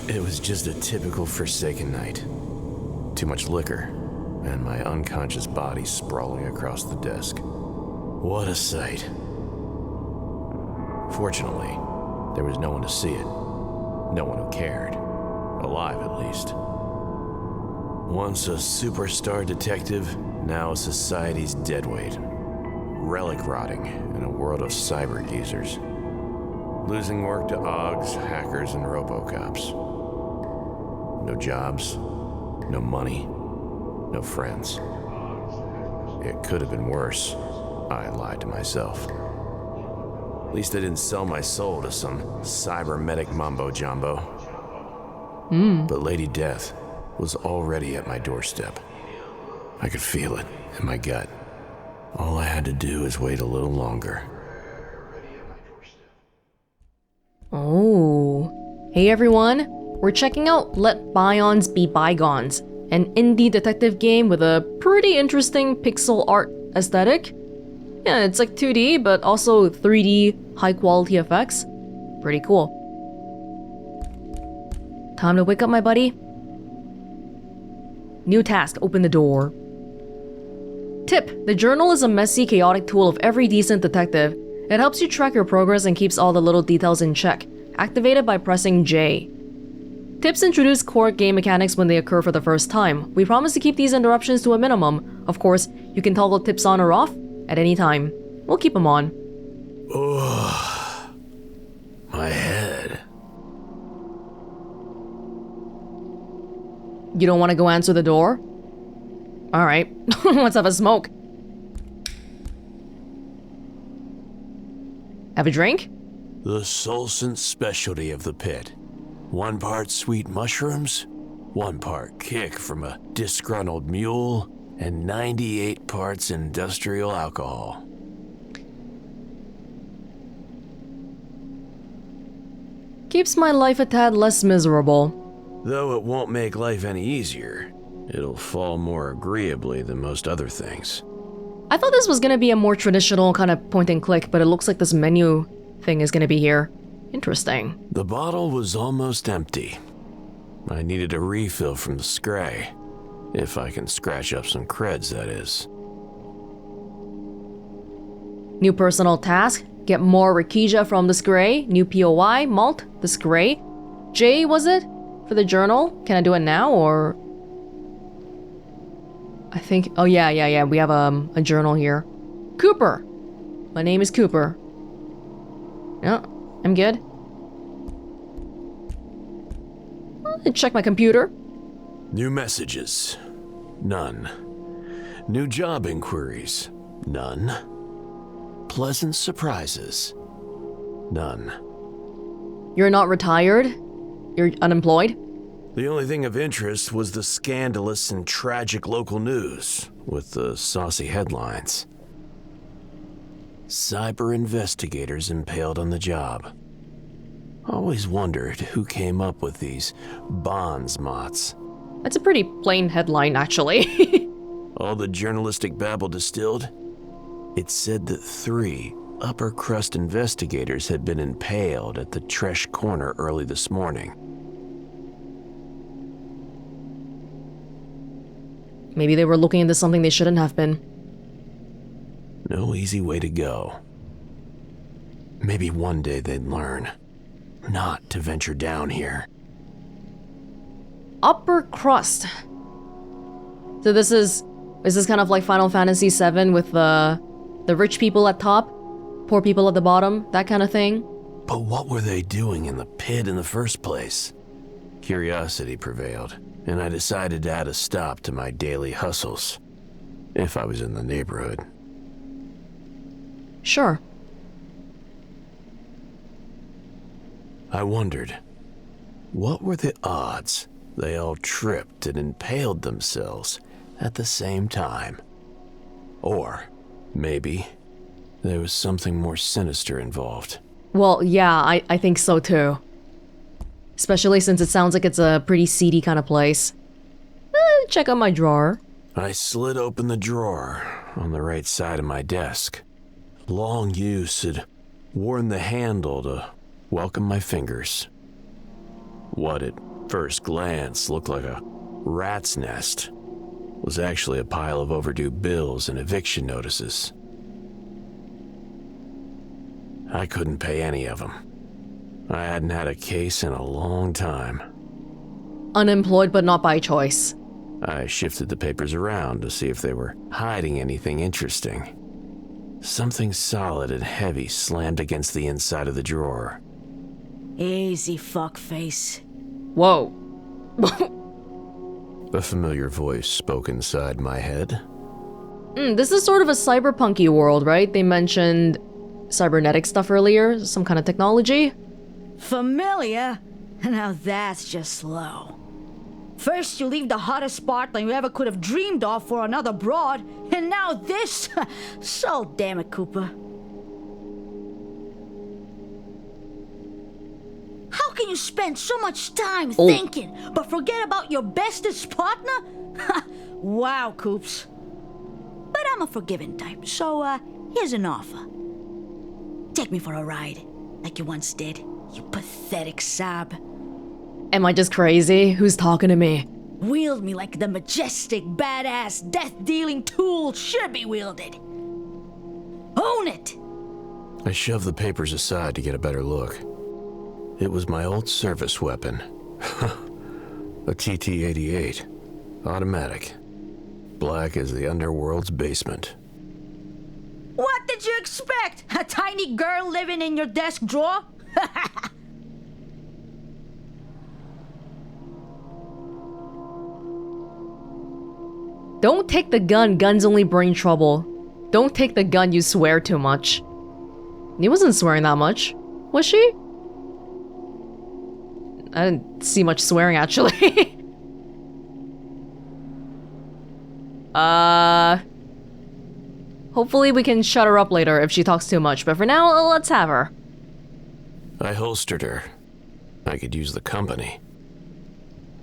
It was just a typical Forsaken night. Too much liquor, and my unconscious body sprawling across the desk. What a sight. Fortunately, there was no one to see it. No one who cared. Alive, at least. Once a superstar detective, now society's deadweight. Relic rotting in a world of cyber geezers. Losing work to OGs, hackers, and robocops. No jobs, no money, no friends. It could have been worse. I lied to myself. At least I didn't sell my soul to some cybernetic mumbo-jumbo. But Lady Death was already at my doorstep. I could feel it in my gut. All I had to do is wait a little longer. Oh. Hey everyone, we're checking out Let Bions Be Bygones, an indie detective game with a pretty interesting pixel art aesthetic. Yeah, it's like 2D, but also 3D high quality effects. Pretty cool. Time to wake up, my buddy. New task, open the door. Tip: the journal is a messy, chaotic tool of every decent detective. It helps you track your progress and keeps all the little details in check. Activated by pressing J. Tips introduce core game mechanics when they occur for the first time. We promise to keep these interruptions to a minimum. Of course, you can toggle tips on or off at any time. We'll keep them on. Oh, my head. You don't want to go answer the door? Alright, let's have a smoke. Have a drink? The Solcent specialty of the pit. 1 part sweet mushrooms, 1 part kick from a disgruntled mule, and 98 parts industrial alcohol. Keeps my life a tad less miserable. Though it won't make life any easier, it'll fall more agreeably than most other things. I thought this was gonna be a more traditional kind of point and click, but it looks like this menu thing is gonna be here. Interesting. The bottle was almost empty. I needed a refill from the scray. If I can scratch up some creds, that is. New personal task. Get more Rikija from the scray. New POI. Malt. The scray. J, was it? For the journal? Can I do it now, or... I think... Oh, yeah. We have a journal here. Cooper. My name is Cooper. Yeah, I'm good. Check my computer. New messages. None. New job inquiries. None. Pleasant surprises. None. You're not retired? You're unemployed? The only thing of interest was the scandalous and tragic local news, with the saucy headlines. Cyber investigators impaled on the job. Always wondered who came up with these bonds mots. That's a pretty plain headline, actually. All the journalistic babble distilled? It said that 3 upper crust investigators had been impaled at the Tresh Corner early this morning. Maybe they were looking into something they shouldn't have been. No easy way to go. Maybe one day they'd learn not to venture down here. Upper crust. So this is this kind of like Final Fantasy VII with the rich people at top, poor people at the bottom, that kind of thing? But what were they doing in the pit in the first place? Curiosity prevailed, and I decided to add a stop to my daily hustles, if I was in the neighborhood. Sure. I wondered, what were the odds they all tripped and impaled themselves at the same time? Or maybe there was something more sinister involved. Well, yeah, I think so too. Especially since it sounds like it's a pretty seedy kind of place. Check out my drawer. I slid open the drawer on the right side of my desk. Long use had worn the handle to welcome my fingers. What at first glance looked like a rat's nest was actually a pile of overdue bills and eviction notices. I couldn't pay any of them. I hadn't had a case in a long time. Unemployed but not by choice. I shifted the papers around to see if they were hiding anything interesting. Something solid and heavy slammed against the inside of the drawer. Easy, fuckface. Whoa. A familiar voice spoke inside my head. This is sort of a cyberpunky world, right? They mentioned cybernetic stuff earlier, some kind of technology. Familiar? Now that's just slow. First you leave the hottest spot that you ever could have dreamed of for another broad, and now this? So damn it, Cooper. How can you spend so much time thinking, but forget about your bestest partner? Wow, Coops. But I'm a forgiving type, so here's an offer. Take me for a ride, like you once did, you pathetic sob. Am I just crazy? Who's talking to me? Wield me like the majestic, badass, death-dealing tool should be wielded. Own it! I shoved the papers aside to get a better look. It was my old service weapon. A TT-88. Automatic. Black as the underworld's basement. What did you expect? A tiny girl living in your desk drawer? Don't take the gun, guns only bring trouble. Don't take the gun, you swear too much. He wasn't swearing that much, was she? I didn't see much swearing, actually. Hopefully we can shut her up later if she talks too much, but for now, let's have her. I holstered her. I could use the company.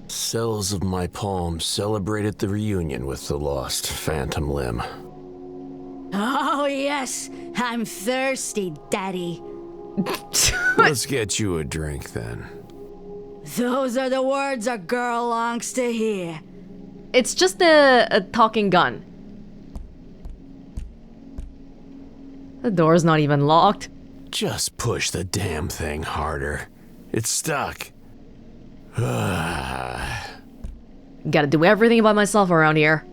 Cells of my palm celebrated the reunion with the lost phantom limb. Oh yes, I'm thirsty, Daddy. Let's get you a drink then. Those are the words a girl longs to hear. It's just a talking gun. The door's not even locked. Just push the damn thing harder. It's stuck. Gotta do everything by myself around here.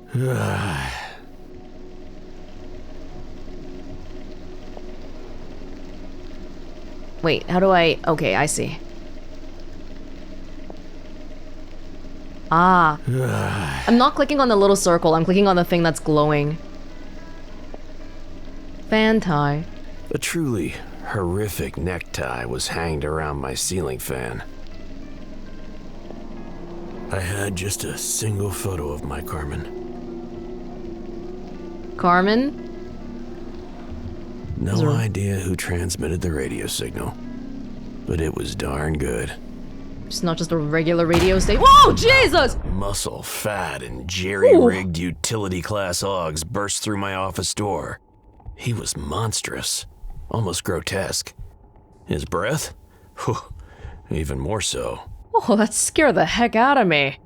Wait, how do I... Okay, I see. Ah. I'm not clicking on the little circle, I'm clicking on the thing that's glowing. Fan tie. A truly horrific necktie was hanged around my ceiling fan. I had just a single photo of my Carmen. Carmen? No idea who transmitted the radio signal, but it was darn good. It's not just a regular radio station. Whoa, Jesus! Muscle, fat, and jerry-rigged utility-class Augs burst through my office door. He was monstrous, almost grotesque. His breath? Whew, even more so. Oh, that scared the heck out of me.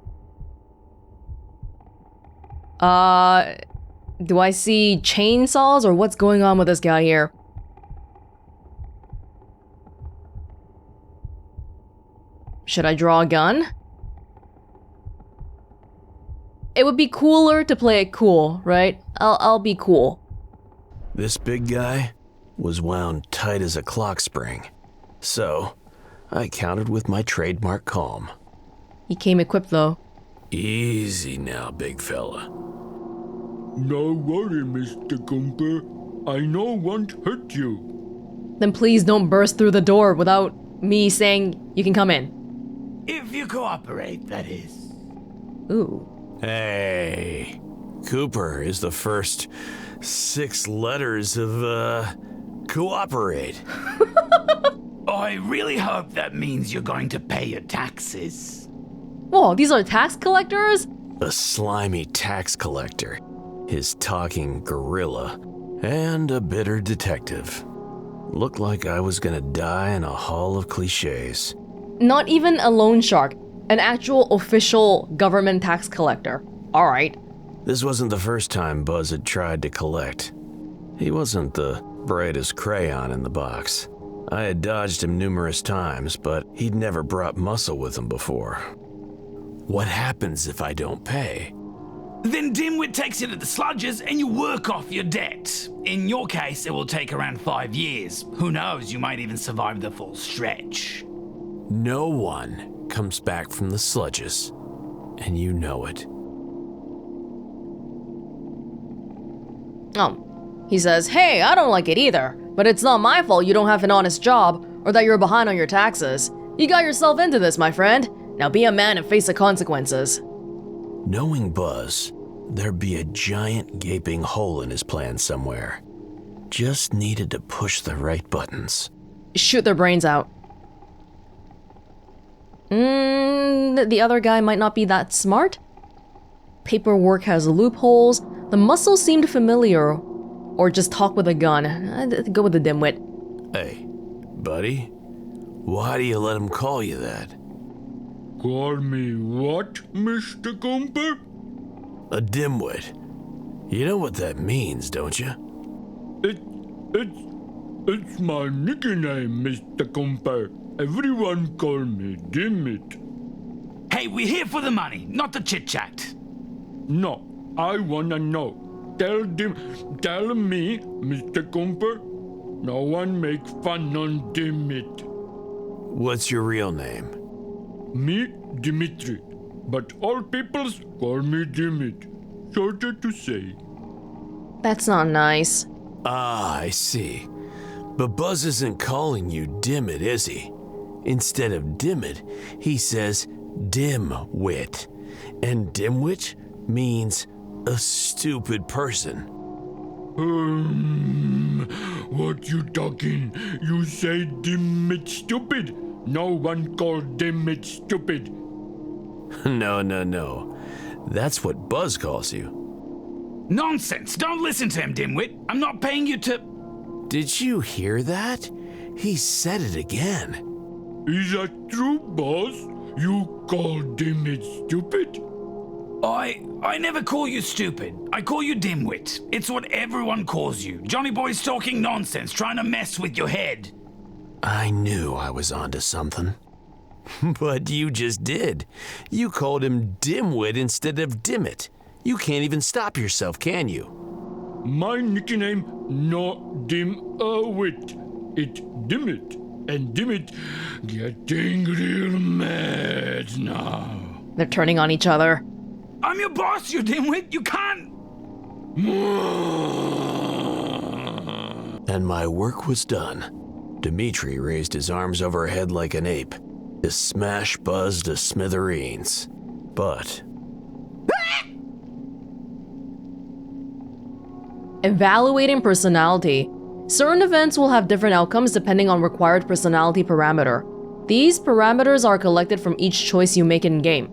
Do I see chainsaws or what's going on with this guy here? Should I draw a gun? It would be cooler to play it cool, right? I'll be cool. This big guy was wound tight as a clock spring, so I countered with my trademark calm. He came equipped though. Easy now, big fella. No worry, Mr. Cooper. I know won't hurt you. Then please don't burst through the door without me saying you can come in. If you cooperate, that is. Ooh. Hey, Cooper is the first 6 letters of, cooperate. I really hope that means you're going to pay your taxes. Whoa, these are tax collectors? A slimy tax collector, his talking gorilla, and a bitter detective. Looked like I was gonna die in a hall of cliches. Not even a loan shark, an actual official government tax collector. Alright. This wasn't the first time Buzz had tried to collect. He wasn't the brightest crayon in the box. I had dodged him numerous times, but he'd never brought muscle with him before. What happens if I don't pay? Then Dimwit takes you to the sludges and you work off your debt. In your case, it will take around 5 years. Who knows, you might even survive the full stretch. No one comes back from the sludges, and you know it. Oh, he says, hey, I don't like it either, but it's not my fault you don't have an honest job or that you're behind on your taxes. You got yourself into this, my friend. Now be a man and face the consequences. Knowing Buzz, there'd be a giant gaping hole in his plan somewhere. Just needed to push the right buttons. Shoot their brains out. The other guy might not be that smart? Paperwork has loopholes. The muscles seemed familiar. Or just talk with a gun. I'd go with the dimwit. Hey, buddy, why do you let him call you that? Call me what, Mr. Gumper? A dimwit. You know what that means, don't you? It's my nickname, Mr. Gumper. Everyone call me Dimit. Hey, we're here for the money, not the chit-chat. No, I wanna know. Tell me, Mr. Gumper. No one make fun on Dimit. What's your real name? Me, Dimitri, but all peoples call me Dimit. Shorter to say. That's not nice. Ah, I see. But Buzz isn't calling you Dimit, is he? Instead of Dimit, he says dimwit. And dimwit means a stupid person. What you talking? You say Dimit stupid? No one called Dimit stupid. No. That's what Buzz calls you. Nonsense! Don't listen to him, dimwit. I'm not paying you to... Did you hear that? He said it again. Is that true, boss? You call Dimit stupid? I never call you stupid. I call you dimwit. It's what everyone calls you. Johnny Boy's talking nonsense, trying to mess with your head. I knew I was onto something. But you just did. You called him dimwit instead of dimit. You can't even stop yourself, can you? My nickname no dimwit. It Dimit. And Dimit getting real mad now. They're turning on each other. I'm your boss, you dimwit. You can't... And my work was done. Dimitri raised his arms overhead like an ape. His smash Buzz to smithereens. But... Evaluating personality. Certain events will have different outcomes depending on required personality parameter. These parameters are collected from each choice you make in-game.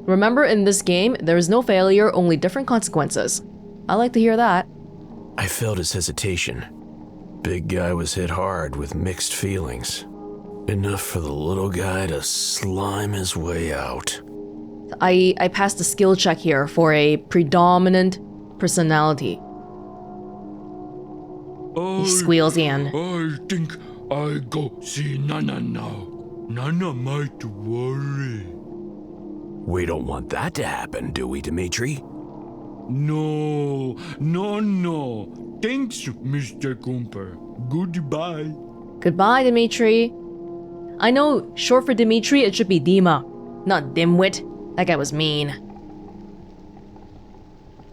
Remember, in this game, there is no failure, only different consequences. I like to hear that. I felt his hesitation. Big guy was hit hard with mixed feelings. Enough for the little guy to slime his way out. I passed a skill check here for a predominant personality. He squeals in. I think I go see Nana now. Nana might worry. We don't want that to happen, do we, Dimitri? No. Thanks, Mr. Cooper. Goodbye. Goodbye, Dimitri. I know, short for Dimitri, it should be Dima, not Dimwit. That guy was mean.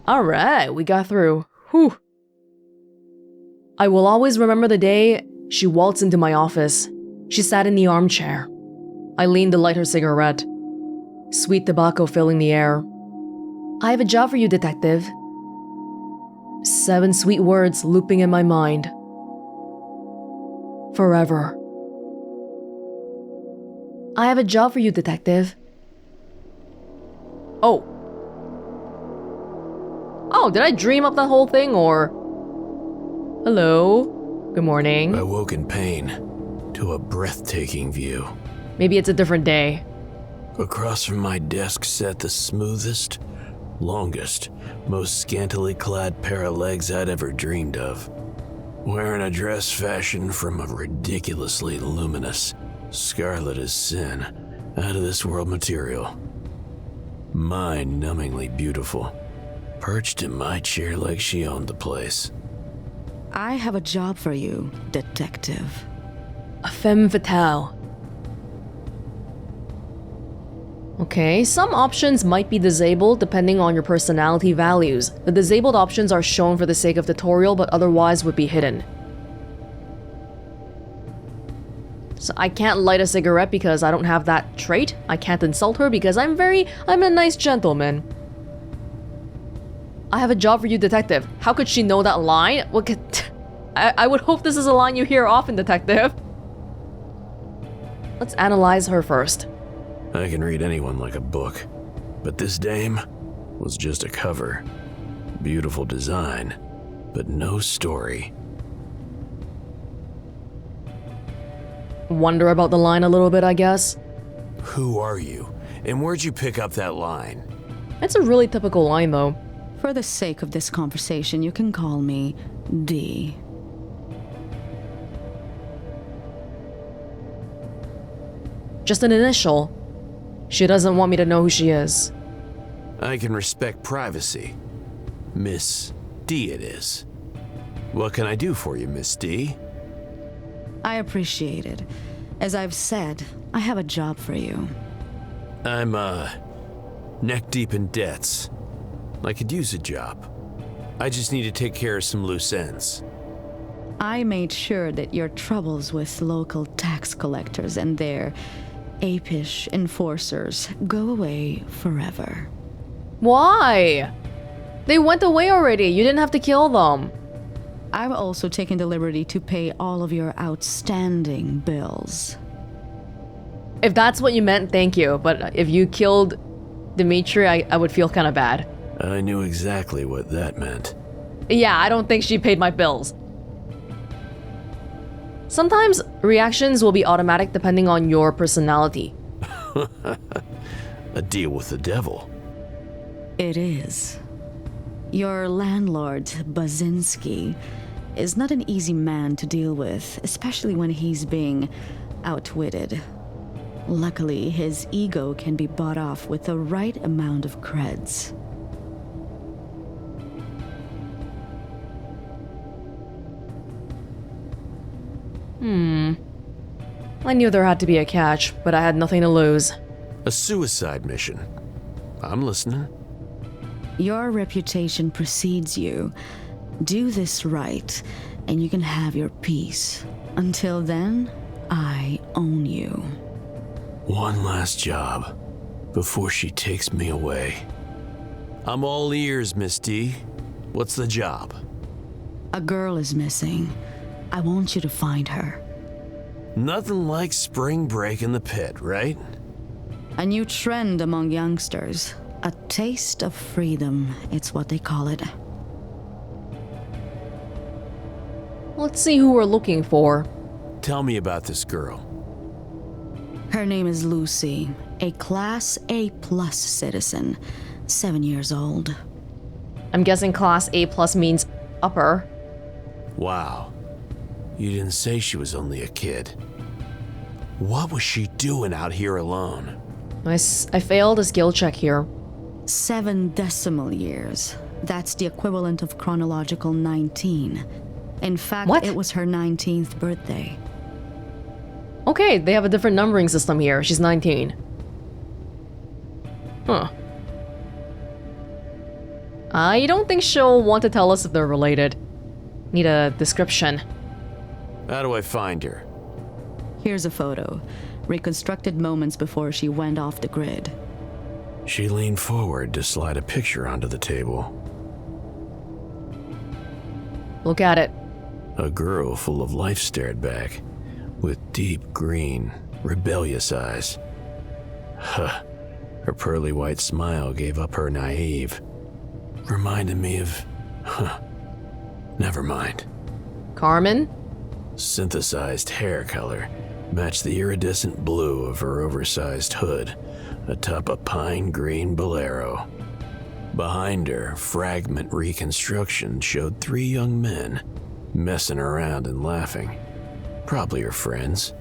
Alright, we got through. Whew. I will always remember the day she waltzed into my office. She sat in the armchair. I leaned to light her cigarette. Sweet tobacco filling the air. I have a job for you, detective. 7 sweet words looping in my mind. Forever. I have a job for you, detective. Oh, did I dream up that whole thing, or... Hello? Good morning. I woke in pain to a breathtaking view. Maybe it's a different day. Across from my desk sat the smoothest, longest, most scantily clad pair of legs I'd ever dreamed of. Wearing a dress fashioned from a ridiculously luminous, scarlet as sin, out of this world material. Mind-numbingly beautiful, perched in my chair like she owned the place. I have a job for you, detective. A femme fatale. Okay, some options might be disabled depending on your personality values. The disabled options are shown for the sake of tutorial, but otherwise would be hidden. So I can't light a cigarette because I don't have that trait. I can't insult her because I'm a nice gentleman. I have a job for you, detective. How could she know that line? What could... I would hope this is a line you hear often, detective. Let's analyze her first. I can read anyone like a book, but this dame was just a cover. Beautiful design, but no story. Wonder about the line a little bit, I guess. Who are you, and where'd you pick up that line? It's a really typical line, though. For the sake of this conversation, you can call me D. Just an initial. She doesn't want me to know who she is. I can respect privacy. Miss D it is. What can I do for you, Miss D? I appreciate it. As I've said, I have a job for you. I'm, neck deep in debts. I could use a job. I just need to take care of some loose ends. I made sure that your troubles with local tax collectors and their apish enforcers go away forever. Why? They went away already. You didn't have to kill them. I've also taken the liberty to pay all of your outstanding bills. If that's what you meant, thank you. But if you killed Dimitri, I would feel kind of bad. I knew exactly what that meant. Yeah, I don't think she paid my bills. Sometimes reactions will be automatic depending on your personality. A deal with the devil. It is. Your landlord, Basinski, is not an easy man to deal with, especially when he's being outwitted. Luckily, his ego can be bought off with the right amount of creds. I knew there had to be a catch, but I had nothing to lose. A suicide mission. I'm listening. Your reputation precedes you. Do this right, and you can have your peace. Until then, I own you. One last job before she takes me away. I'm all ears, Miss D. What's the job? A girl is missing. I want you to find her. Nothing like spring break in the pit, right? A new trend among youngsters. A taste of freedom, it's what they call it. Let's see who we're looking for. Tell me about this girl. Her name is Lucy, a Class A+ citizen, 7 years old. I'm guessing Class A+ means upper. Wow. You didn't say she was only a kid. What was she doing out here alone? I failed a skill check here. 7 decimal years. That's the equivalent of chronological 19. In fact, What? It was her 19th birthday. Okay, they have a different numbering system here. She's 19. Huh. I don't think she'll want to tell us if they're related. Need a description. How do I find her? Here's a photo. Reconstructed moments before she went off the grid. She leaned forward to slide a picture onto the table. Look at it. A girl full of life stared back, with deep green, rebellious eyes. Huh. Her pearly white smile gave up her naive. Reminded me of... Never mind. Carmen? Synthesized hair color, matched the iridescent blue of her oversized hood atop a pine green bolero. Behind her, fragment reconstruction showed 3 young men messing around and laughing. Probably her friends.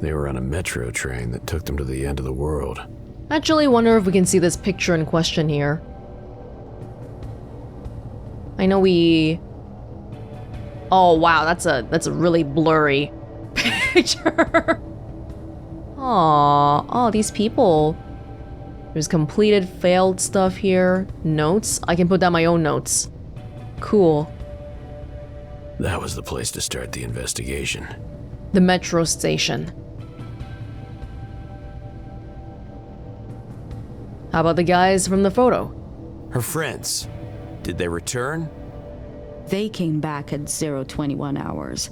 They were on a metro train that took them to the end of the world. Actually wonder if we can see this picture in question here. I know we... Oh wow, that's a really blurry picture. Aww, oh, these people. There's completed, failed stuff here. Notes? I can put down my own notes. Cool. That was the place to start the investigation. The metro station. How about the guys from the photo? Her friends. Did they return? They came back at 021 hours.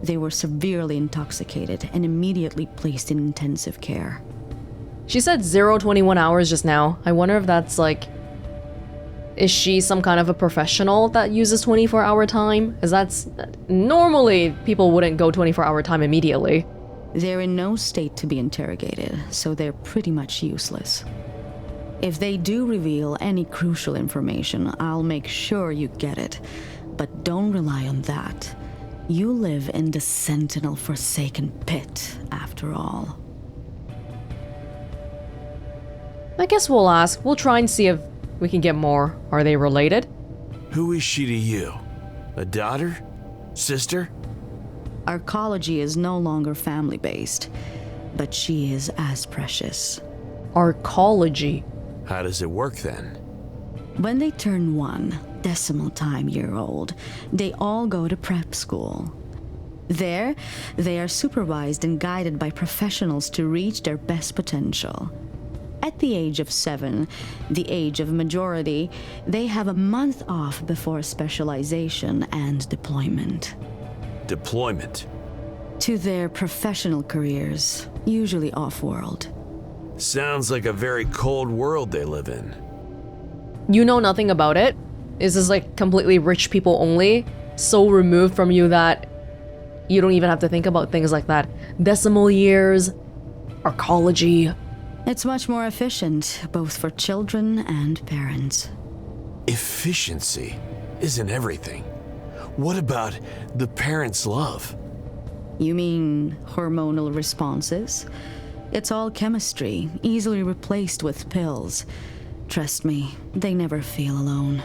They were severely intoxicated and immediately placed in intensive care. She said 021 hours just now. I wonder if that's like... Is she some kind of a professional that uses 24-hour time? Because that's... Normally, people wouldn't go 24-hour time immediately. They're in no state to be interrogated, so they're pretty much useless. If they do reveal any crucial information, I'll make sure you get it. But don't rely on that. You live in the Sentinel-forsaken pit, after all. I guess we'll ask. We'll try and see if we can get more. Are they related? Who is she to you? A daughter? Sister? Arcology is no longer family-based, but she is as precious. Arcology. How does it work then? When they turn 1 decimal time year old, they all go to prep school. There, they are supervised and guided by professionals to reach their best potential. At the age of 7, the age of majority, they have a month off before specialization and deployment. Deployment? To their professional careers, usually off-world. Sounds like a very cold world they live in. You know nothing about it? Is this like completely rich people only? So removed from you that you don't even have to think about things like that. Decimal years, arcology. It's much more efficient, both for children and parents. Efficiency isn't everything. What about the parents' love? You mean hormonal responses? It's all chemistry, easily replaced with pills. Trust me, they never feel alone.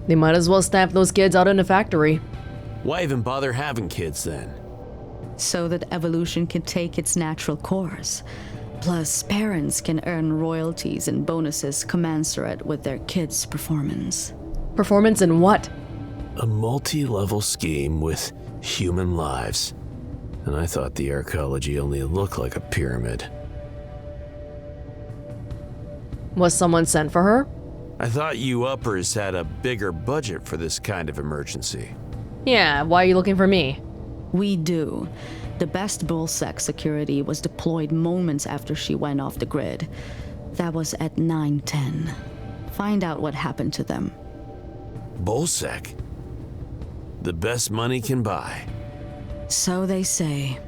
They might as well stamp those kids out in a factory. Why even bother having kids then? So that evolution can take its natural course. Plus, parents can earn royalties and bonuses commensurate with their kids' performance. Performance in what? A multi-level scheme with human lives. And I thought the arcology only looked like a pyramid. Was someone sent for her? I thought you uppers had a bigger budget for this kind of emergency. Yeah, why are you looking for me? We do. The best bullsec security was deployed moments after she went off the grid. That was at 9:10. Find out what happened to them. Bullsec? The best money can buy. So they say.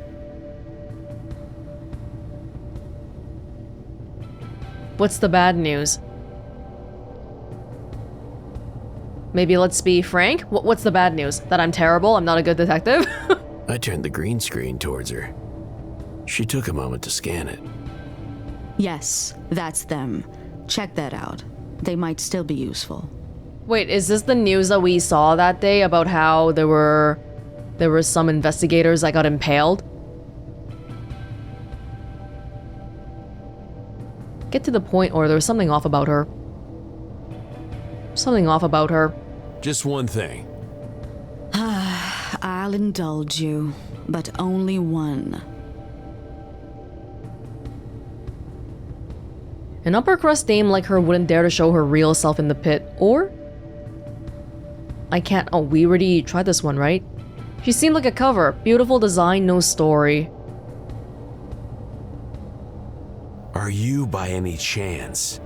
What's the bad news? Maybe let's be frank. What's the bad news? That I'm terrible? I'm not a good detective? I turned the green screen towards her. She took a moment to scan it. Yes, that's them. Check that out. They might still be useful. Wait, is this the news that we saw that day about how there were some investigators that got impaled? Get to the point, or there was something off about her. Something off about her. Just one thing. I'll indulge you, but only one. An upper crust dame like her wouldn't dare to show her real self in the pit, or? I can't. Oh, we already tried this one, right? She seemed like a cover. Beautiful design, no story. Are you by any chance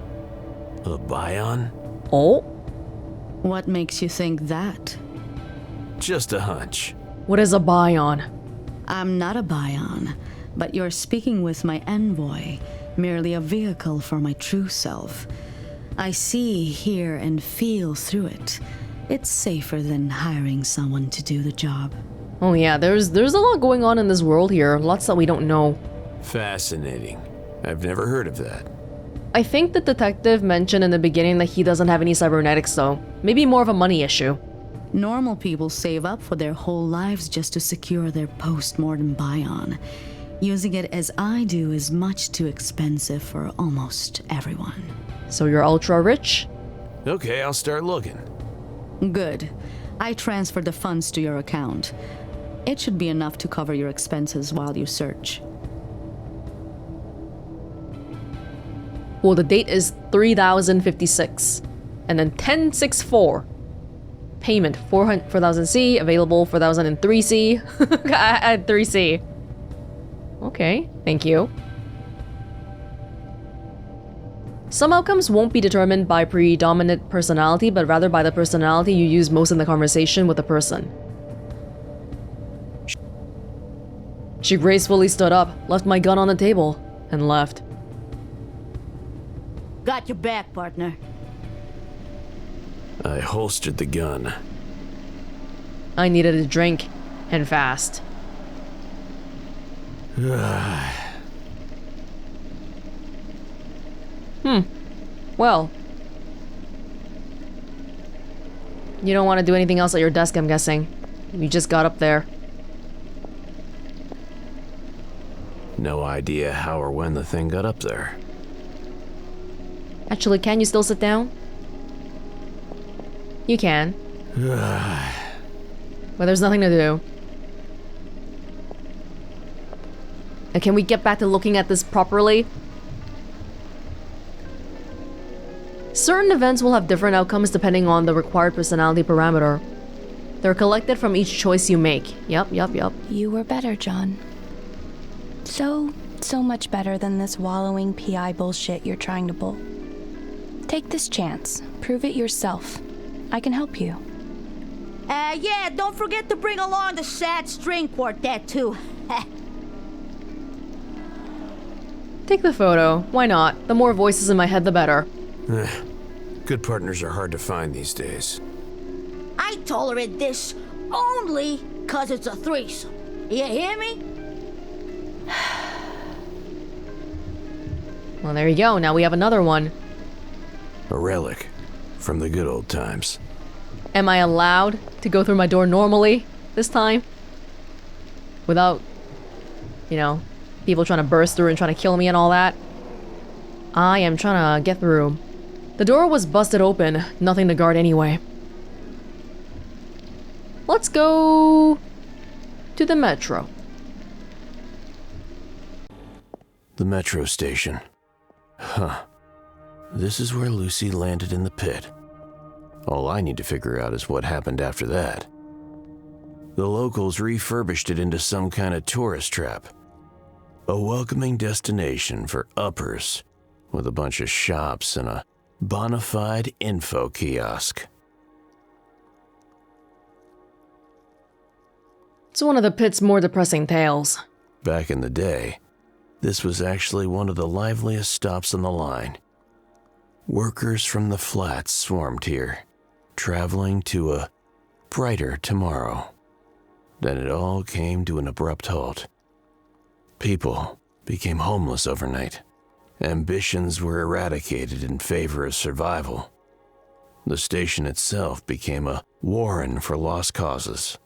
a Bion? Oh? What makes you think that? Just a hunch. What is a Bion? I'm not a Bion, but you're speaking with my envoy, merely a vehicle for my true self. I see, hear, and feel through it. It's safer than hiring someone to do the job. Oh yeah, there's a lot going on in this world here, lots that we don't know. Fascinating. I've never heard of that. I think the detective mentioned in the beginning that he doesn't have any cybernetics though. Maybe more of a money issue. Normal people save up for their whole lives just to secure their post-mortem Bion. Using it as I do is much too expensive for almost everyone. So you're ultra rich? Okay, I'll start looking. Good. I transferred the funds to your account. It should be enough to cover your expenses while you search. Well, the date is 3056. And then 1064. Payment 4000C, available 4003C. I had 3C. Okay, thank you. Some outcomes won't be determined by predominant personality, but rather by the personality you use most in the conversation with the person. She gracefully stood up, left my gun on the table, and left. Got your back, partner. I holstered the gun. I needed a drink, and fast. Well. You don't want to do anything else at your desk, I'm guessing. You just got up there. No idea how or when the thing got up there. Actually, can you still sit down? You can. But there's nothing to do. And can we get back to looking at this properly? Certain events will have different outcomes depending on the required personality parameter. They're collected from each choice you make. Yup. You were better, John. So much better than this wallowing PI bullshit you're trying to pull. Take this chance. Prove it yourself. I can help you. Yeah, don't forget to bring along the sad string quartet, too. Take the photo. Why not? The more voices in my head, the better. Good partners are hard to find these days. I tolerate this only 'cause it's a threesome. You hear me? Well, there you go. Now we have another one. A relic from the good old times. Am I allowed to go through my door normally this time? Without, you know, people trying to burst through and trying to kill me and all that? I am trying to get through. The door was busted open. Nothing to guard anyway. Let's go to the metro. The metro station. Huh. This is where Lucy landed in the pit. All I need to figure out is what happened after that. The locals refurbished it into some kind of tourist trap. A welcoming destination for uppers, with a bunch of shops and a bona fide info kiosk. It's one of the pit's more depressing tales. Back in the day, this was actually one of the liveliest stops on the line. Workers from the flats swarmed here, traveling to a brighter tomorrow. Then it all came to an abrupt halt. People became homeless overnight. Ambitions were eradicated in favor of survival. The station itself became a warren for lost causes.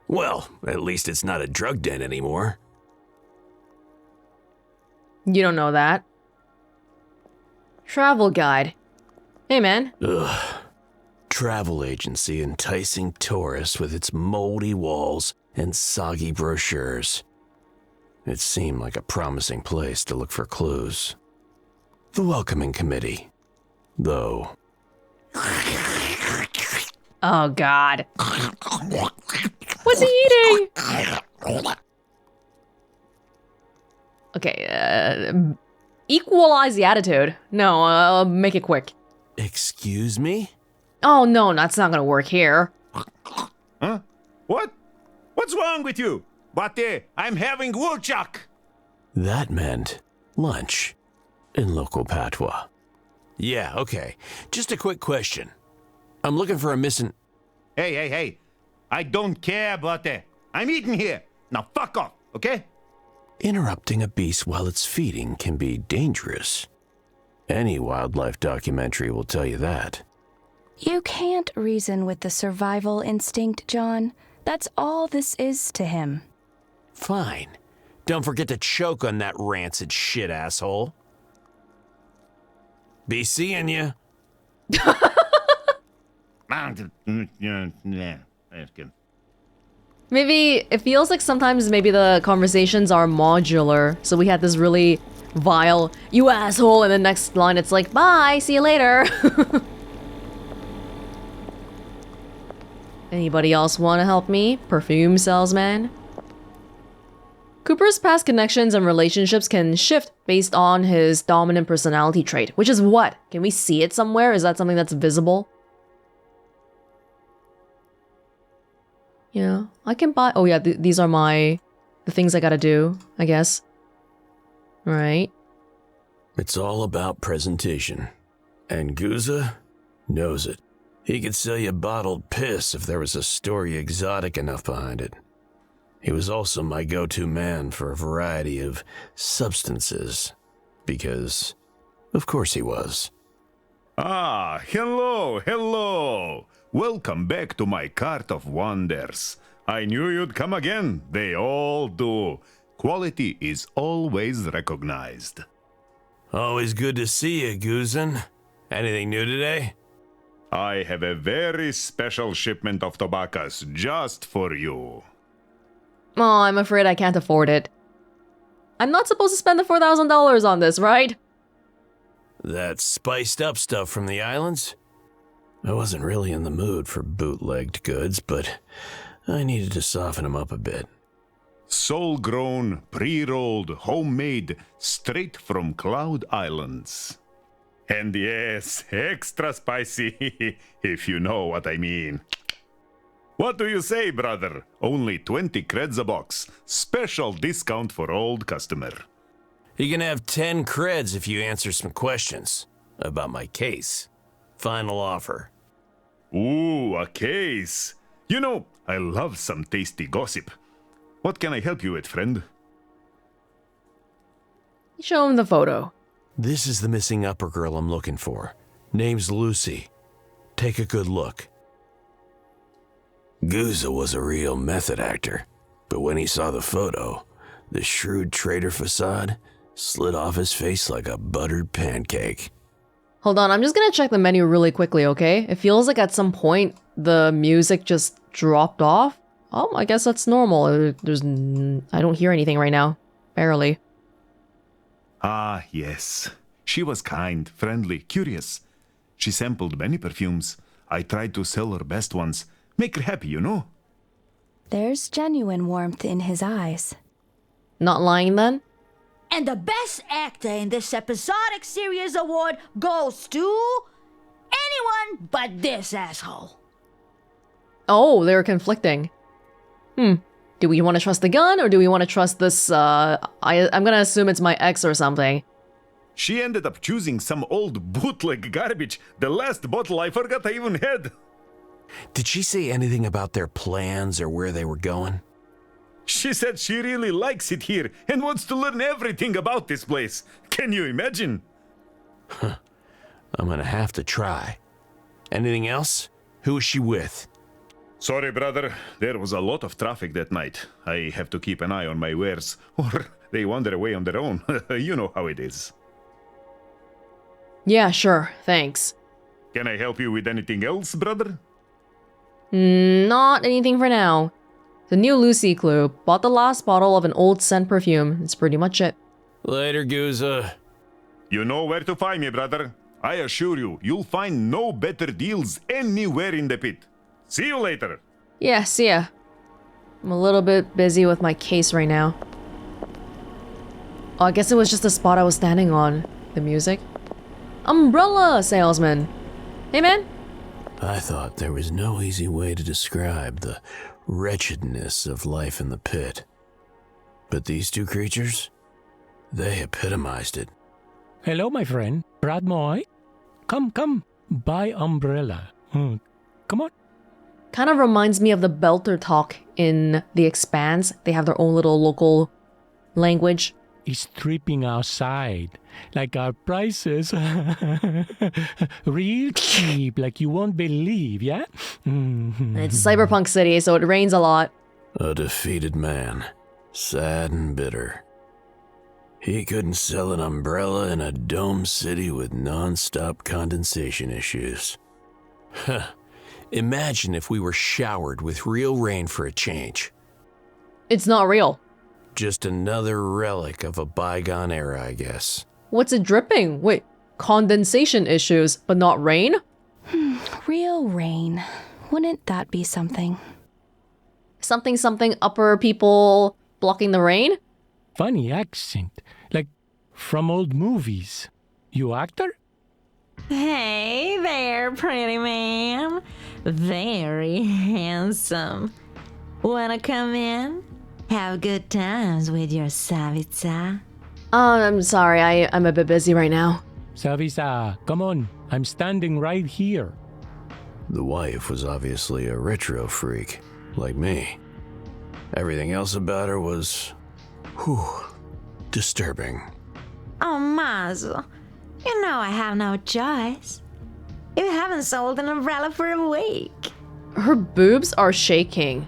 Well, at least it's not a drug den anymore. You don't know that. Travel guide. Hey, man. Ugh. Travel agency enticing tourists with its moldy walls and soggy brochures. It seemed like a promising place to look for clues. The welcoming committee, though. Oh, God. What's he eating? Okay, equalize the attitude. No, make it quick. Excuse me? Oh, no, that's not gonna work here. Huh? What? What's wrong with you? But I'm having woolchuck. That meant lunch in local patois. Yeah, okay. Just a quick question. I'm looking for a missing... Hey. I don't care, but I'm eating here. Now fuck off, okay? Interrupting a beast while it's feeding can be dangerous. Any wildlife documentary will tell you that. You can't reason with the survival instinct, John. That's all this is to him. Fine. Don't forget to choke on that rancid shit, asshole. Be seeing ya. Maybe it feels like sometimes maybe the conversations are modular. So we had this really vile, you asshole, and the next line it's like, bye, see you later. Anybody else want to help me? Perfume salesman? Cooper's past connections and relationships can shift based on his dominant personality trait, which is what? Can we see it somewhere? Is that something that's visible? Yeah, I can buy... Oh yeah, these are the things I gotta do, I guess. Right. It's all about presentation. And Guza knows it. He could sell you bottled piss if there was a story exotic enough behind it. He was also my go-to man for a variety of substances. Because, of course he was. Ah, hello. Welcome back to my cart of wonders. I knew you'd come again. They all do. Quality is always recognized. Always good to see you, Guzan. Anything new today? I have a very special shipment of tobaccos just for you. Oh, I'm afraid I can't afford it. I'm not supposed to spend the $4,000 on this, right? That spiced up stuff from the islands? I wasn't really in the mood for bootlegged goods, but I needed to soften them up a bit. Soul-grown, pre-rolled, homemade, straight from Cloud Islands. And yes, extra spicy, if you know what I mean. What do you say, brother? Only 20 creds a box. Special discount for old customer. You can have 10 creds if you answer some questions about my case. Final offer. Ooh, a case. You know, I love some tasty gossip. What can I help you with, friend? Show him the photo. This is the missing upper girl I'm looking for. Name's Lucy. Take a good look. Guza was a real method actor, but when he saw the photo, the shrewd trader facade slid off his face like a buttered pancake. Hold on, I'm just gonna check the menu really quickly, okay? It feels like at some point the music just dropped off. Oh, I guess that's normal. I don't hear anything right now. Barely. Ah, yes. She was kind, friendly, curious. She sampled many perfumes. I tried to sell her best ones. Make her happy, you know? There's genuine warmth in his eyes. Not lying then? And the best actor in this episodic series award goes to anyone but this asshole. Oh, they're conflicting. Do we want to trust the gun or do we want to trust this, I'm gonna assume it's my ex or something. She ended up choosing some old bootleg garbage. The last bottle I forgot I even had. Did she say anything about their plans or where they were going? She said she really likes it here and wants to learn everything about this place. Can you imagine? I'm gonna have to try. Anything else? Who is she with? Sorry, brother. There was a lot of traffic that night. I have to keep an eye on my wares, or they wander away on their own. You know how it is. Yeah, sure, thanks. Can I help you with anything else, brother? Not anything for now. The new Lucy clue. Bought the last bottle of an old scent perfume. That's pretty much it. Later, Guza. You know where to find me, brother. I assure you, you'll find no better deals anywhere in the pit. See you later. Yeah, see ya. I'm a little bit busy with my case right now. Oh, I guess it was just the spot I was standing on. The music. Umbrella salesman. Hey, man. I thought there was no easy way to describe the wretchedness of life in the pit. But these two creatures, they epitomized it. Hello, my friend. Brad Moy. Come. Buy umbrella. Come on. Kind of reminds me of the Belter talk in The Expanse. They have their own little local language. It's tripping outside. Like our prices. Real cheap, like you won't believe, yeah? It's Cyberpunk City, so it rains a lot. A defeated man, sad and bitter. He couldn't sell an umbrella in a dome city with non-stop condensation issues. Huh. Imagine if we were showered with real rain for a change. It's not real. Just another relic of a bygone era, I guess. What's it dripping? Wait, condensation issues, but not rain? Real rain. Wouldn't that be something? Something upper people blocking the rain? Funny accent. Like from old movies. You actor? Hey there, pretty man. Very handsome. Wanna come in? Have good times with your Savitsa? I'm sorry, I'm a bit busy right now. Savisa, come on. I'm standing right here. The wife was obviously a retro freak, like me. Everything else about her was, disturbing. Oh, Mazel. You know I have no choice. You haven't sold an umbrella for a week. Her boobs are shaking.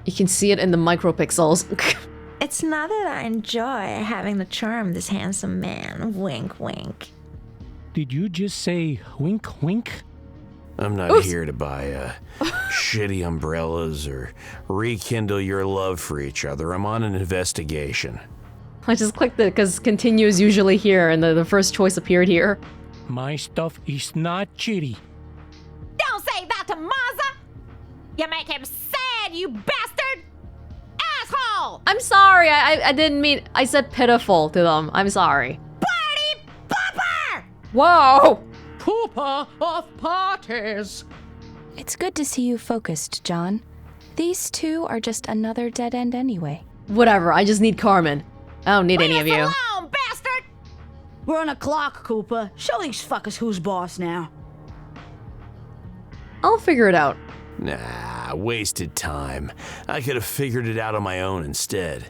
You can see it in the micropixels. It's not that I enjoy having to charm this handsome man. Wink, wink. Did you just say wink, wink? I'm not here to buy shitty umbrellas or rekindle your love for each other. I'm on an investigation. I just clicked it because continue is usually here and the first choice appeared here. My stuff is not chitty. Don't say that to Maza! You make him sad, you bastard! Asshole! I'm sorry, I didn't mean, I said pitiful to them. I'm sorry. Party popper! Whoa! Pooper of parties. It's good to see you focused, John. These two are just another dead end anyway. Whatever, I just need Carmen. I don't need any of you. Alone, bastard! We're on a clock, Cooper. Show these fuckers who's boss now. I'll figure it out. Nah, wasted time. I could have figured it out on my own instead.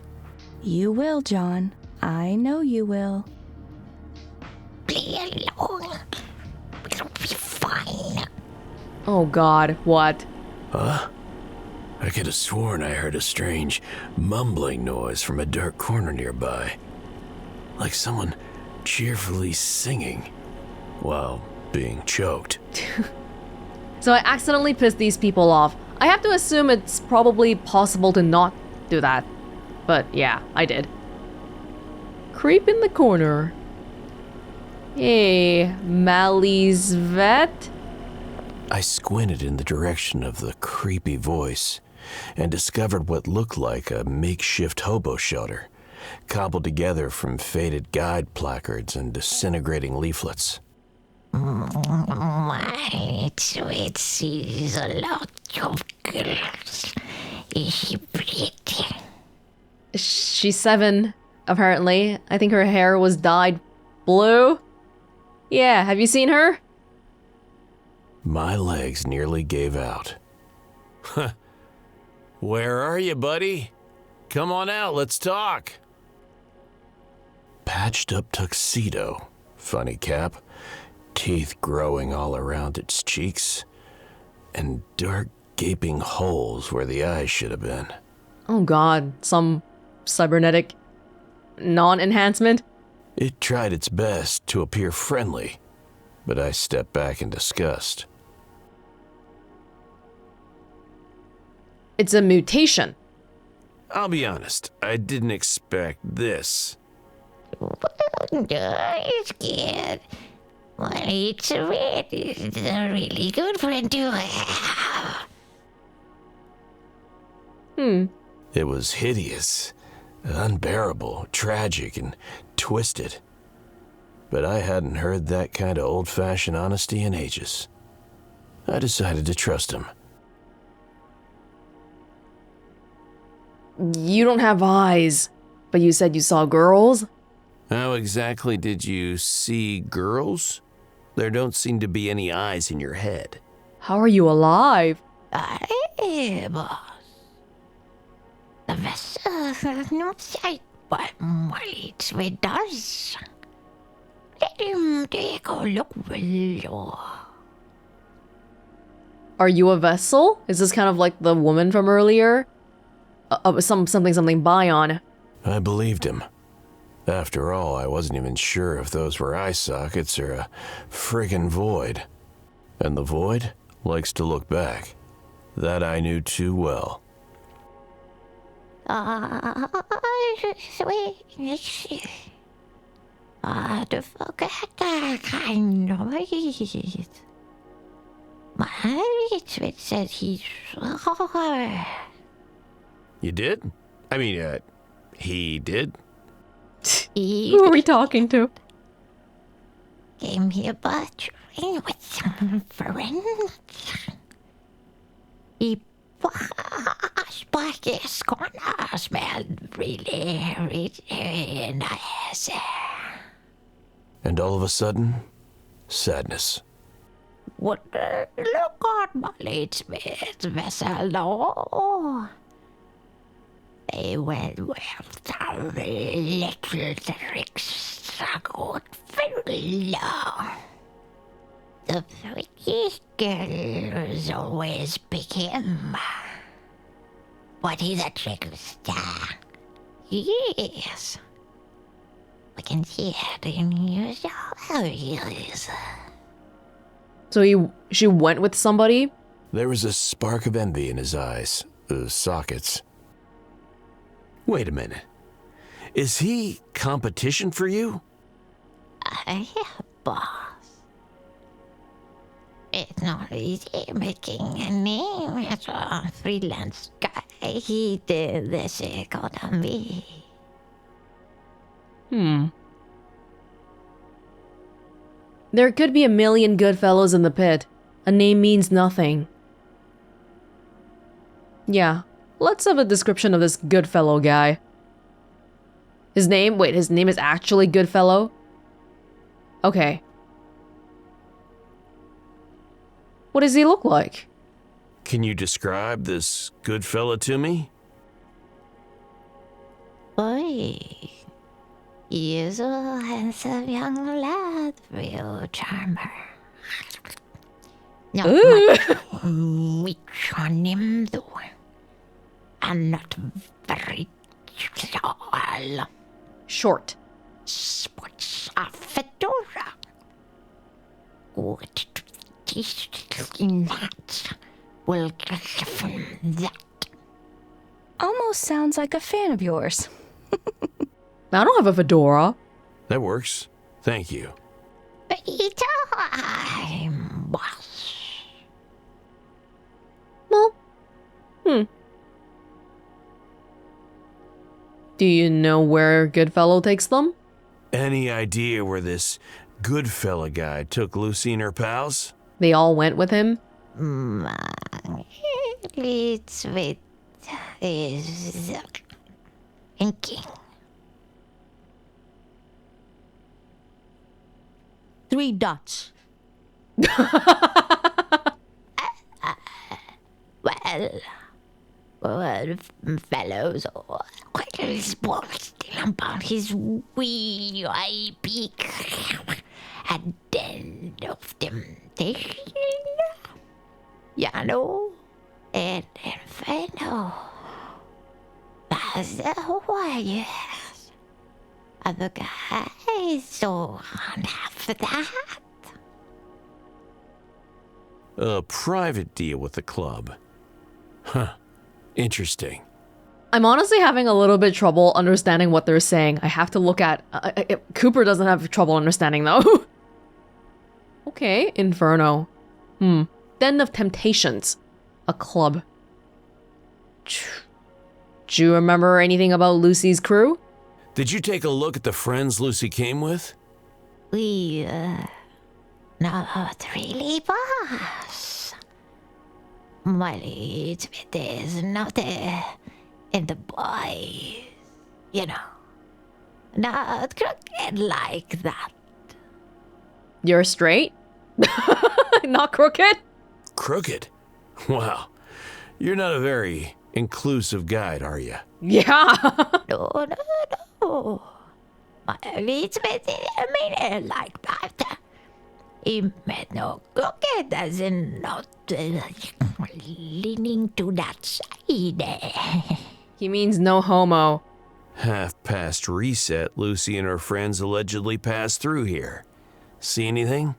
You will, John. I know you will. Be alone. It'll be fine. Oh god, what? Huh? I could have sworn I heard a strange mumbling noise from a dark corner nearby. Like someone cheerfully singing while being choked. So I accidentally pissed these people off. I have to assume it's probably possible to not do that. But yeah, I did. Creep in the corner. Hey, Mally's vet? I squinted in the direction of the creepy voice and discovered what looked like a makeshift hobo shelter, cobbled together from faded guide placards and disintegrating leaflets. My sweet sees a lot of girls. Is she pretty? She's 7, apparently. I think her hair was dyed blue. Yeah, have you seen her? My legs nearly gave out. Where are you, buddy? Come on out, let's talk. Patched up tuxedo, funny cap, teeth growing all around its cheeks, and dark gaping holes where the eyes should have been. Oh god, some cybernetic non-enhancement? It tried its best to appear friendly, but I stepped back in disgust. It's a mutation. I'll be honest, I didn't expect this. It's good. Well, it's a really good friend to have. It was hideous, unbearable, tragic, and twisted. But I hadn't heard that kind of old-fashioned honesty in ages. I decided to trust him. You don't have eyes, but you said you saw girls? How exactly did you see girls? There don't seem to be any eyes in your head. How are you alive? Boss. The vessel not sight, but might with us. Let him take a look below. Are you a vessel? Is this kind of like the woman from earlier? Something Bion. I believed him. After all, I wasn't even sure if those were eye sockets or a friggin' void. And the void likes to look back. That I knew too well. To forget that kind of it. My it said he saw. You did? I mean, he did? Who are we talking to? Came here but with some friends. He was but his corner smelled really nice. And all of a sudden, sadness. What look on my Smith's vessel, no? They went with the little tricks I got very low. The prettiest girls always pick him. But he's a trickster. Yes. We can see it in his eyes. So she went with somebody? There was a spark of envy in his eyes, the sockets. Wait a minute. Is he competition for you? Boss. It's not easy making a name as a freelance guy. He did this economy. There could be a million good fellows in the pit. A name means nothing. Yeah, let's have a description of this good fellow guy. His name is actually Goodfellow? Okay. What does he look like? Can you describe this good fella to me? Boy, he is a handsome young lad, real charmer. Not much meat on him, though. And not very tall. Short. Sports a fedora. Good taste in that will get from that. Almost sounds like a fan of yours. I don't have a fedora. That works. Thank you. Time, boss. Well, Do you know where Goodfellow takes them? Any idea where this good fella guy took Lucy and her pals? They all went with him? It's with his thinking. 3 dots. Well, fellows are quite spoiled about his wee eye peak at the end of temptation. You know, and inferno. That's the yes. Other guys don't have that. A private deal with the club. Huh. Interesting. I'm honestly having a little bit trouble understanding what they're saying. I have to look at... Cooper doesn't have trouble understanding, though. Okay, Inferno. Den of Temptations. A club. Do you remember anything about Lucy's crew? Did you take a look at the friends Lucy came with? We, not really, boss. Well, it is not And the boys, you know, not crooked like that. You're straight? Not crooked? Crooked? Wow. You're not a very inclusive guide, are you? Yeah. No. It's better like that. He made no crooked as in not leaning to that side. He means no homo. Half past reset, Lucy and her friends allegedly passed through here. See anything?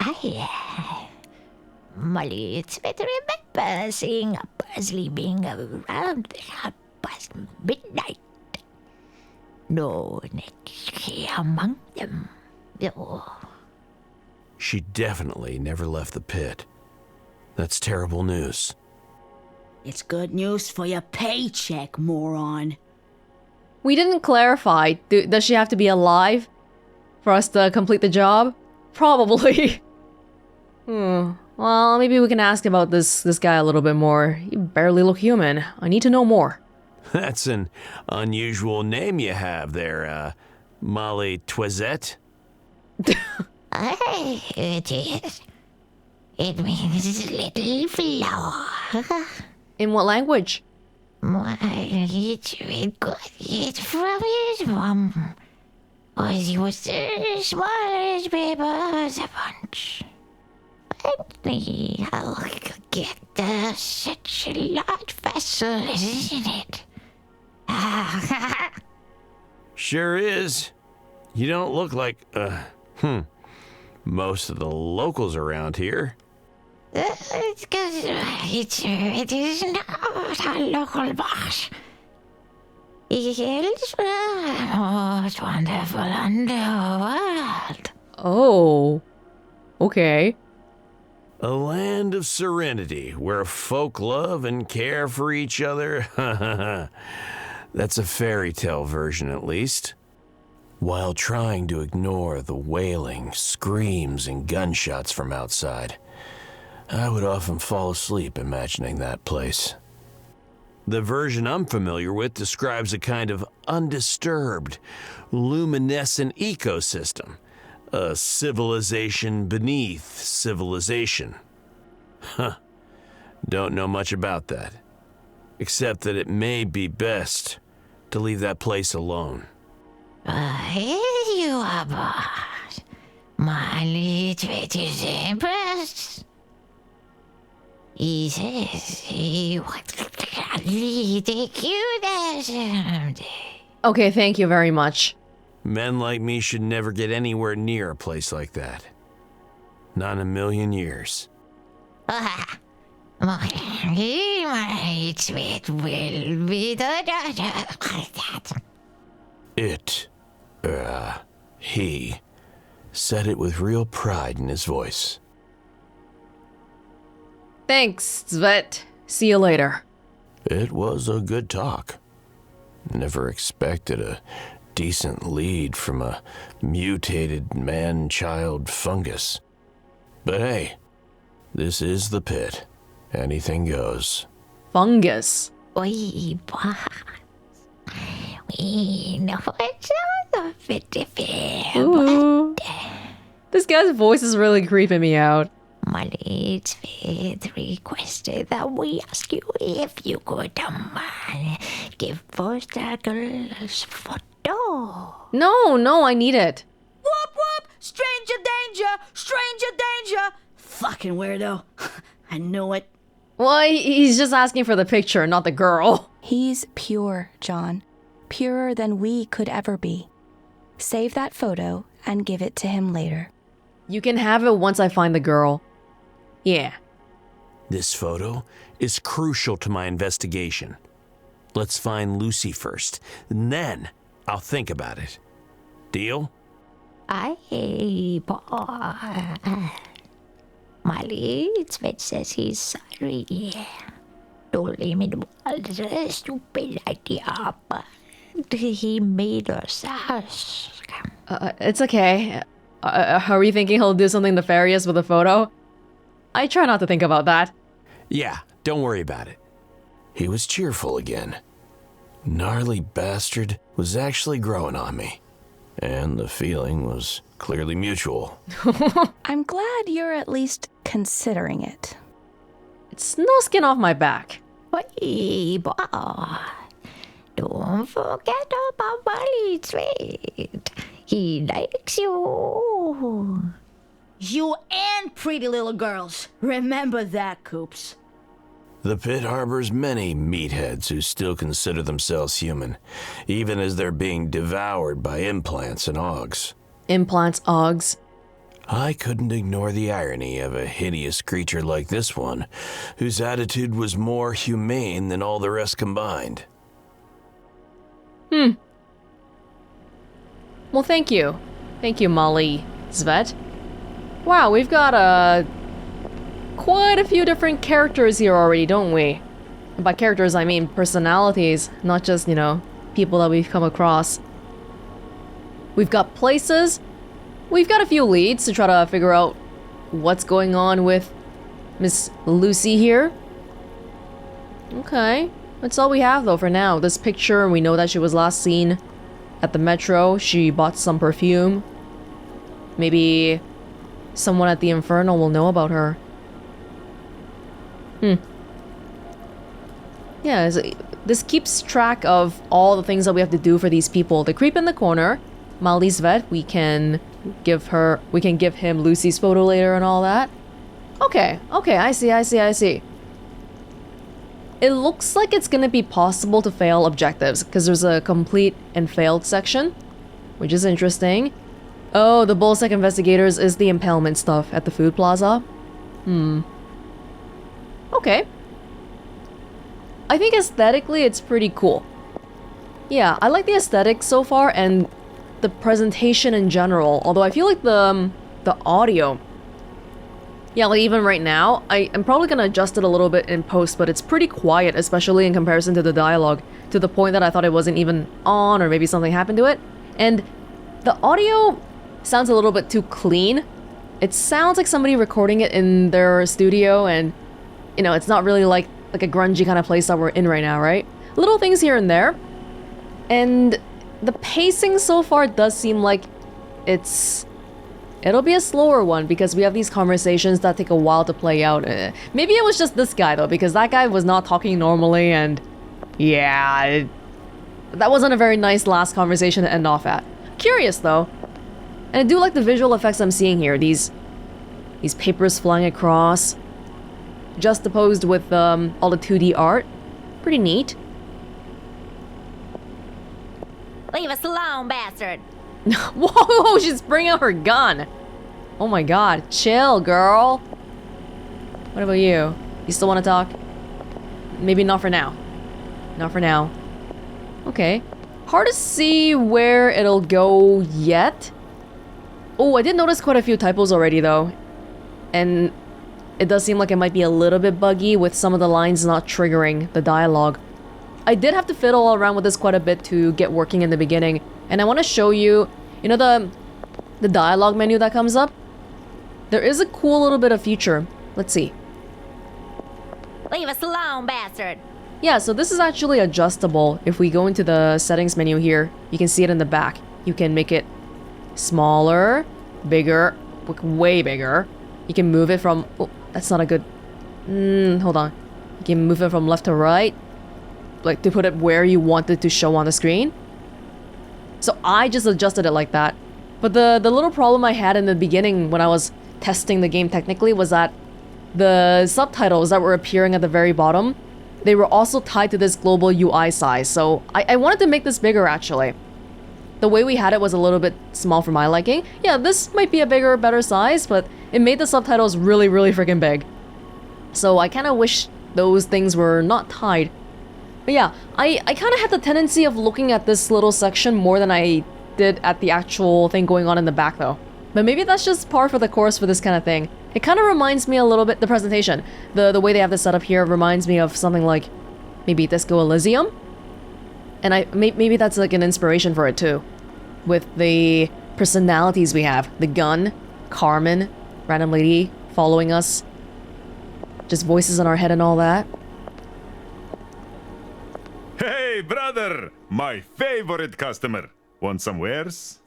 It's better remember seeing a Paisley being around there past midnight. No one among them. Oh. She definitely never left the pit. That's terrible news. It's good news for your paycheck, moron. We didn't clarify. Does she have to be alive for us to complete the job? Probably. Well, maybe we can ask about this guy a little bit more. You barely look human. I need to know more. That's an unusual name you have there, Molly Twizette. It is. It means little flower. In what language? It's good. It's from his mom. Was he was the smallest baby of the bunch. I'll get such a large vessel, isn't it? Sure is. You don't look like, most of the locals around here. It's because it is not a local boss. He hails from the most wonderful underworld. Oh. Okay. A land of serenity where folk love and care for each other. That's a fairy tale version, at least. While trying to ignore the wailing, screams, and gunshots from outside, I would often fall asleep imagining that place. The version I'm familiar with describes a kind of undisturbed, luminescent ecosystem. A civilization beneath civilization. Don't know much about that. Except that it may be best to leave that place alone. Here you are, boss. My little bit is impressed. He says he wants to take you there someday. Okay, thank you very much. Men like me should never get anywhere near a place like that. Not in a million years. My sweet will be the daughter. He said it with real pride in his voice. Thanks, Svet. See you later. It was a good talk. Never expected a decent lead from a mutated man-child fungus. But hey, this is the pit. Anything goes. Fungus. We know it's not a bit different. This guy's voice is really creeping me out. Molly's requested that we ask you if you could give us that girl's photo. No, I need it. Whoop whoop! Stranger danger! Stranger danger! Fucking weirdo. I knew it. Well, he's just asking for the picture, not the girl. He's pure, John. Purer than we could ever be. Save that photo and give it to him later. You can have it once I find the girl. Yeah. This photo is crucial to my investigation. Let's find Lucy first, and then I'll think about it. Deal? Molly, Svet says he's sorry. Told him it was a stupid idea, but he made us ask. It's okay. Are we thinking he'll do something nefarious with the photo? I try not to think about that. Yeah, don't worry about it. he was cheerful again. Gnarly bastard was actually growing on me. And the feeling was clearly mutual. I'm glad you're at least considering it. It's no skin off my back. Hey, boy. Don't forget about Molly Sweet. He likes you. You and pretty little girls. Remember that, Coops. The pit harbors many meatheads who still consider themselves human, even as they're being devoured by implants and augs. Implants, Augs. I couldn't ignore the irony of a hideous creature like this one, whose attitude was more humane than all the rest combined. Well, thank you. Thank you, Molly Svet. Wow, we've got quite a few different characters here already, don't we? And by characters, I mean personalities, not just, you know, people that we've come across. We've got places. We've got a few leads to try to figure out what's going on with Miss Lucy here. Okay. That's all we have, though, for now. This picture, we know that she was last seen at the metro. She bought some perfume. Maybe someone at the Inferno will know about her. Yeah, this keeps track of all the things that we have to do for these people. The creep in the corner, Molly Svet, we can give him Lucy's photo later and all that. Okay, I see. It looks like it's gonna be possible to fail objectives, because there's a complete and failed section, which is interesting. Oh, the Bullsec investigators is the impalement stuff at the food plaza. Okay. I think aesthetically it's pretty cool. Yeah, I like the aesthetic so far and the presentation in general, although I feel like the audio... Yeah, like even right now, I'm probably gonna adjust it a little bit in post, but it's pretty quiet, especially in comparison to the dialogue, to the point that I thought it wasn't even on, or maybe something happened to it. And the audio sounds a little bit too clean. It sounds like somebody recording it in their studio, and, you know, it's not really like a grungy kind of place that we're in right now, right? Little things here and there. And the pacing so far does seem like it'll be a slower one, because we have these conversations that take a while to play out. Maybe it was just this guy, though, because that guy was not talking normally, and yeah, that wasn't a very nice last conversation to end off at. Curious, though. And I do like the visual effects I'm seeing here. These papers flying across, juxtaposed with all the 2D art. Pretty neat. Leave us alone, bastard. Whoa, she's bringing out her gun. Oh my god, chill, girl. What about you? You still want to talk? Maybe not for now. Not for now. Okay. Hard to see where it'll go yet. Oh, I did notice quite a few typos already, though. And it does seem like it might be a little bit buggy with some of the lines not triggering the dialogue. I did have to fiddle around with this quite a bit to get working in the beginning. And I want to show you, you know, the dialogue menu that comes up? There is a cool little bit of feature. Let's see. Leave us alone, bastard. Yeah, so this is actually adjustable. If we go into the settings menu here, you can see it in the back. You can make it smaller, bigger, way bigger. You can move it from... Oh, that's not a good... hold on. You can move it from left to right, like to put it where you want it to show on the screen. So I just adjusted it like that. But the little problem I had in the beginning when I was testing the game technically was that the subtitles that were appearing at the very bottom, they were also tied to this global UI size. So I wanted to make this bigger, actually. The way we had it was a little bit small for my liking. Yeah, this might be a bigger, better size, but it made the subtitles really, really freaking big. So I kind of wish those things were not tied. But yeah, I kind of had the tendency of looking at this little section more than I did at the actual thing going on in the back, though. But maybe that's just par for the course for this kind of thing. It kind of reminds me a little bit, the presentation, the way they have this set up here reminds me of something like maybe Disco Elysium. And maybe that's like an inspiration for it too. With the personalities we have. The gun, Carmen, random lady following us. Just voices in our head and all that. brother! My favorite customer. Want some wares?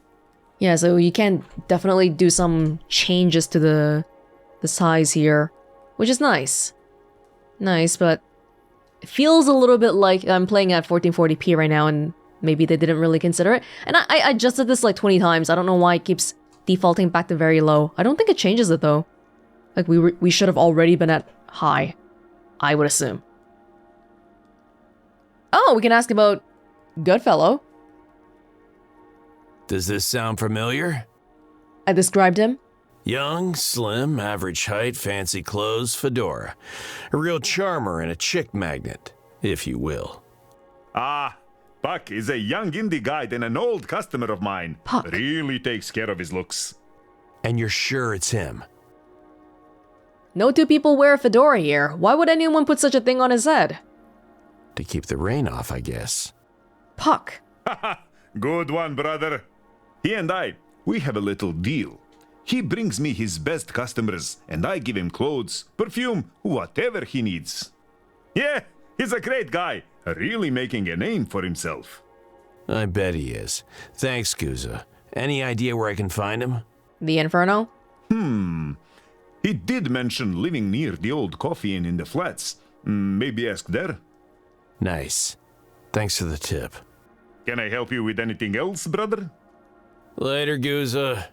Yeah, so you can definitely do some changes to the size here, which is nice. Nice, but it feels a little bit like I'm playing at 1440p right now and maybe they didn't really consider it. And I adjusted this like 20 times. I don't know why it keeps defaulting back to very low. I don't think it changes it though. Like we should have already been at high, I would assume. Oh, we can ask about Goodfellow. Does this sound familiar? I described him. Young, slim, average height, fancy clothes, fedora. A real charmer and a chick magnet, if you will. Ah, Puck is a young indie guide and an old customer of mine. Puck. Really takes care of his looks. And you're sure it's him? No two people wear a fedora here. Why would anyone put such a thing on his head? To keep the rain off, I guess. Puck. Haha, good one, brother. He and we have a little deal. He brings me his best customers, and I give him clothes, perfume, whatever he needs. Yeah, he's a great guy, really making a name for himself. I bet he is. Thanks, Guza. Any idea where I can find him? The Inferno? He did mention living near the old coffee inn in the flats. Maybe ask there. Nice. Thanks for the tip. Can I help you with anything else, brother? Later, Guza.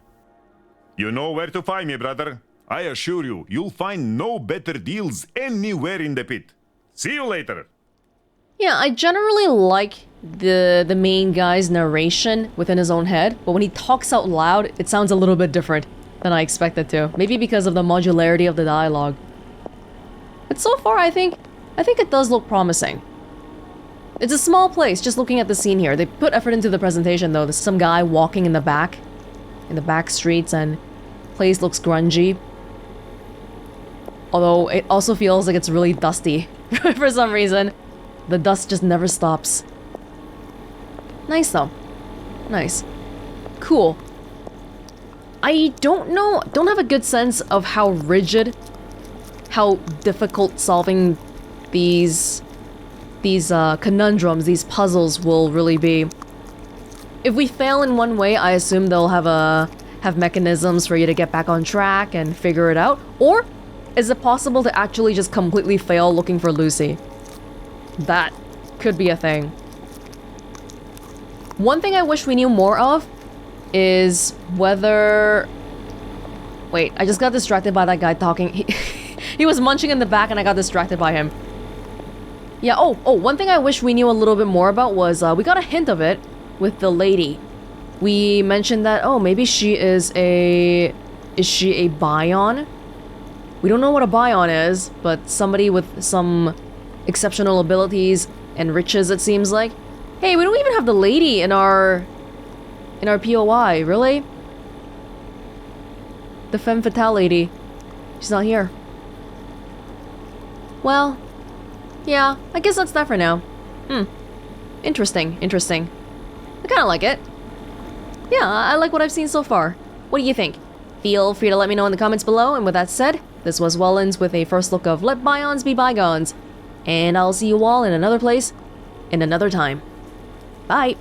You know where to find me, brother. I assure you, you'll find no better deals anywhere in the pit. See you later. Yeah, I generally like the main guy's narration within his own head, but when he talks out loud, it sounds a little bit different than I expected to. Maybe because of the modularity of the dialogue. But so far, I think it does look promising. It's a small place, just looking at the scene here. They put effort into the presentation though. There's some guy walking in the back streets, and place looks grungy. Although it also feels like it's really dusty for some reason. The dust just never stops. Nice though. Nice. Cool. I don't have a good sense of how rigid, how difficult solving these conundrums, these puzzles will really be. If we fail in one way, I assume they'll have mechanisms for you to get back on track and figure it out. Or is it possible to actually just completely fail looking for Lucy? That could be a thing. One thing I wish we knew more of is whether... Wait, I just got distracted by that guy talking. He was munching in the back and I got distracted by him. Yeah, oh, one thing I wish we knew a little bit more about was, we got a hint of it with the lady. We mentioned that, oh, maybe she is a... Is she a Bion? We don't know what a Bion is, but somebody with some exceptional abilities and riches, it seems like. Hey, we don't even have the lady in our POI, really? The femme fatale lady. She's not here. Well, yeah, I guess that's that for now. Interesting. I kinda like it. Yeah, I like what I've seen so far. What do you think? Feel free to let me know in the comments below, and with that said, this was Welonz with a first look of Let Bions Be Bygones. And I'll see you all in another place, in another time. Bye!